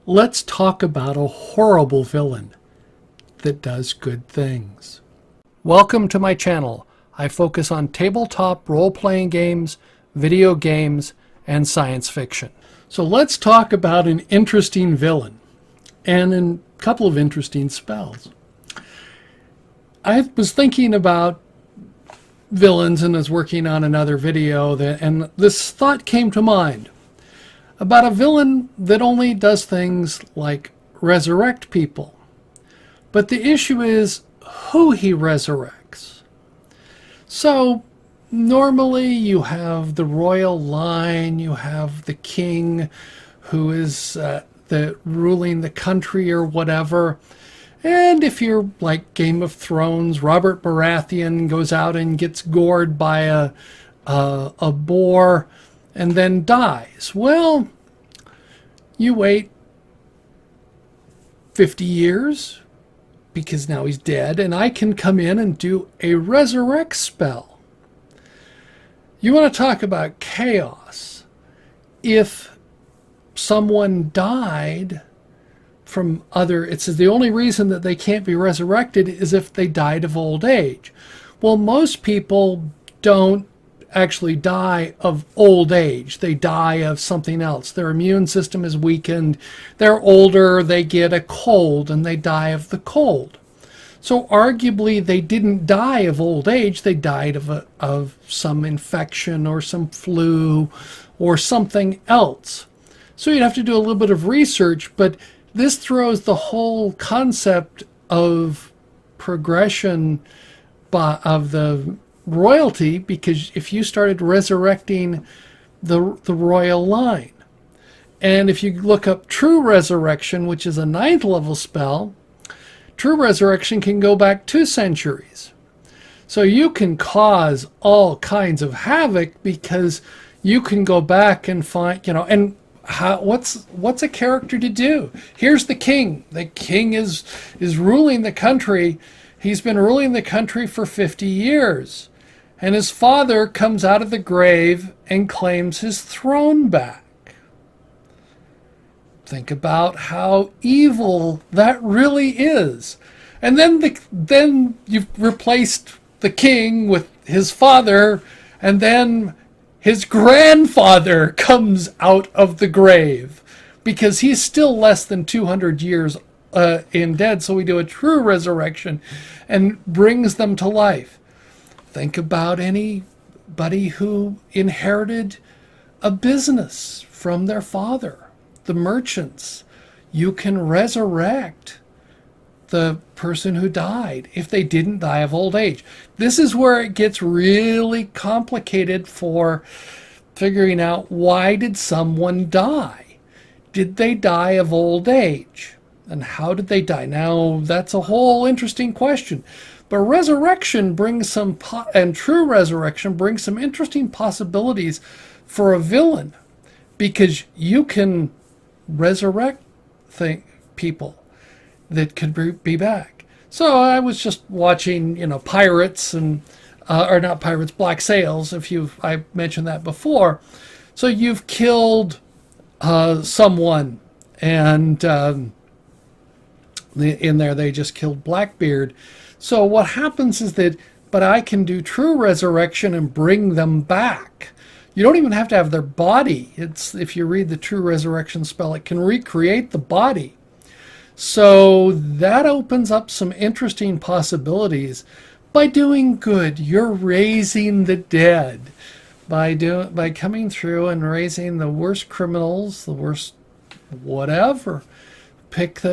Let's talk about a horrible villain that does good things. Welcome to my channel. I focus on tabletop role-playing games, video games, and science fiction. So let's talk about an interesting villain and a couple of interesting spells. I was thinking about villains and was working on another video and this thought came to mind about a villain that only does things like resurrect people. But the issue is who he resurrects. So normally you have the royal line, you have the king who is ruling the country or whatever. And if you're like Game of Thrones, Robert Baratheon goes out and gets gored by a boar and then dies. Well, you wait 50 years because now he's dead, and I can come in and do a resurrect spell. You want to talk about chaos. If someone died from it says the only reason that they can't be resurrected is if they died of old age. Well, most people don't actually die of old age. They die of something else. Their immune system is weakened. They're older. They get a cold and they die of the cold. So arguably they didn't die of old age. They died of some infection or some flu or something else. So you'd have to do a little bit of research, but this throws the whole concept of progression of the royalty, because if you started resurrecting the royal line, and if you look up true resurrection, which is a 9th level spell, true resurrection can go back 2 centuries. So you can cause all kinds of havoc because you can go back and find, and what's a character to do? Here's the king. The king is ruling the country. He's been ruling the country for 50 years. And his father comes out of the grave and claims his throne back. Think about how evil that really is. And then you've replaced the king with his father, and then his grandfather comes out of the grave because he's still less than 200 years in dead. So we do a true resurrection and brings them to life. Think about anybody who inherited a business from their father, the merchants. You can resurrect the person who died if they didn't die of old age. This is where it gets really complicated for figuring out, why did someone die? Did they die of old age? And how did they die? Now, that's a whole interesting question. But resurrection brings and true resurrection brings some interesting possibilities for a villain, because you can resurrect people that could be back. So I was just watching, Pirates and, or not Pirates, Black Sails, I mentioned that before. So you've killed someone, and in there they just killed Blackbeard. So what happens is but I can do true resurrection and bring them back. You don't even have to have their body. If you read the true resurrection spell, it can recreate the body. So that opens up some interesting possibilities. By doing good, you're raising the dead. By coming through and raising the worst criminals, the worst whatever. Pick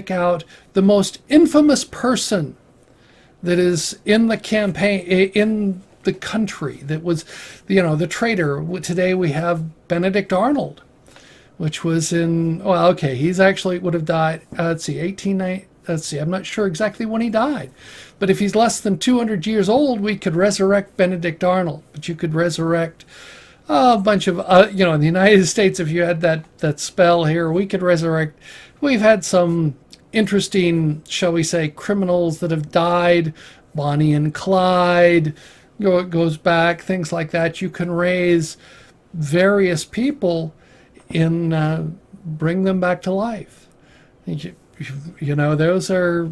out the most infamous person that is in the campaign, in the country, that was, the traitor. Today we have Benedict Arnold, which was he's actually would have died, I'm not sure exactly when he died, but if he's less than 200 years old, we could resurrect Benedict Arnold. But you could resurrect a bunch of, in the United States, if you had that spell here, we could resurrect. We've had some interesting, shall we say, criminals that have died. Bonnie and Clyde, it goes back, things like that. You can raise various people bring them back to life. Those are,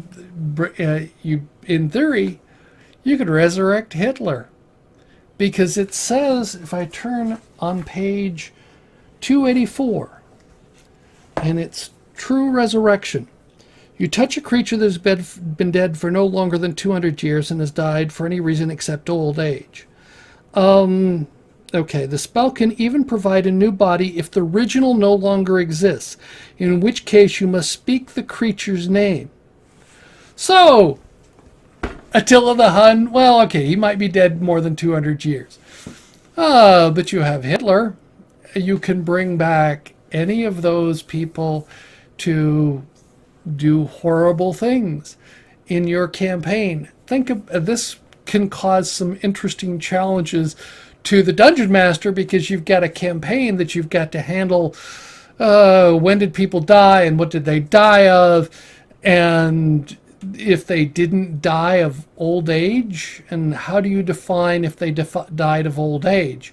in theory, you could resurrect Hitler. Because it says, if I turn on page 284, and it's true resurrection. You touch a creature that has been dead for no longer than 200 years and has died for any reason except old age. Okay, the spell can even provide a new body if the original no longer exists, in which case you must speak the creature's name. So, Attila the Hun, well, okay, he might be dead more than 200 years. But you have Hitler. You can bring back any of those people to do horrible things in your campaign. Think of this can cause some interesting challenges to the dungeon master, because you've got a campaign that you've got to handle. When did people die and what did they die of? And if they didn't die of old age, and how do you define if they died of old age?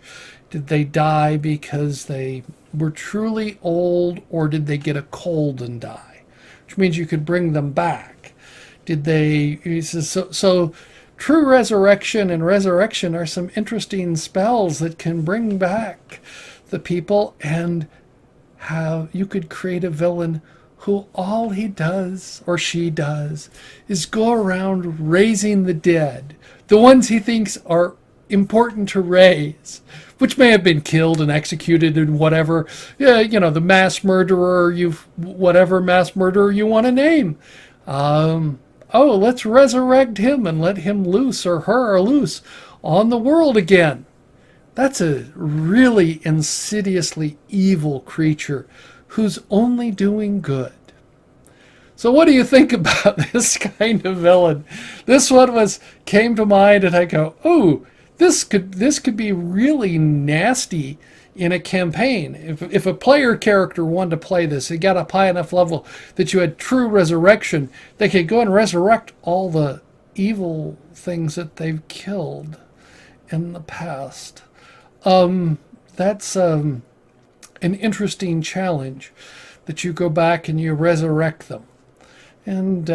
Did they die because they were truly old, or did they get a cold and die? Which means you could bring them back. Did they? So true resurrection and resurrection are some interesting spells that can bring back the people, and how you could create a villain who all he does or she does is go around raising the dead, the ones he thinks are important to raise, which may have been killed and executed and whatever. Yeah, the mass murderer, whatever mass murderer you want to name. Let's resurrect him and let him loose, or her loose, on the world again. That's a really insidiously evil creature who's only doing good. So what do you think about this kind of villain? This one came to mind, and I go, oh, this could be really nasty in a campaign. If a player character wanted to play this, it got up high enough level that you had true resurrection, they could go and resurrect all the evil things that they've killed in the past. That's an interesting challenge, that you go back and you resurrect them. And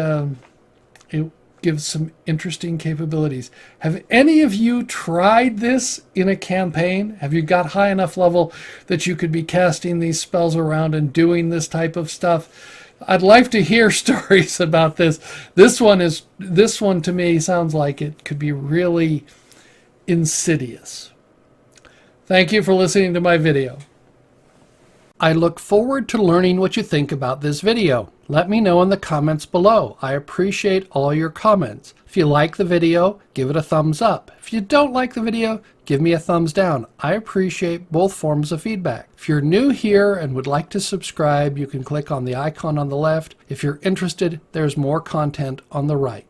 it gives some interesting capabilities. Have any of you tried this in a campaign? Have you got high enough level that you could be casting these spells around and doing this type of stuff? I'd like to hear stories about this. This one to me sounds like it could be really insidious. Thank you for listening to my video. I look forward to learning what you think about this video. Let me know in the comments below. I appreciate all your comments. If you like the video, give it a thumbs up. If you don't like the video, give me a thumbs down. I appreciate both forms of feedback. If you're new here and would like to subscribe, you can click on the icon on the left. If you're interested, there's more content on the right.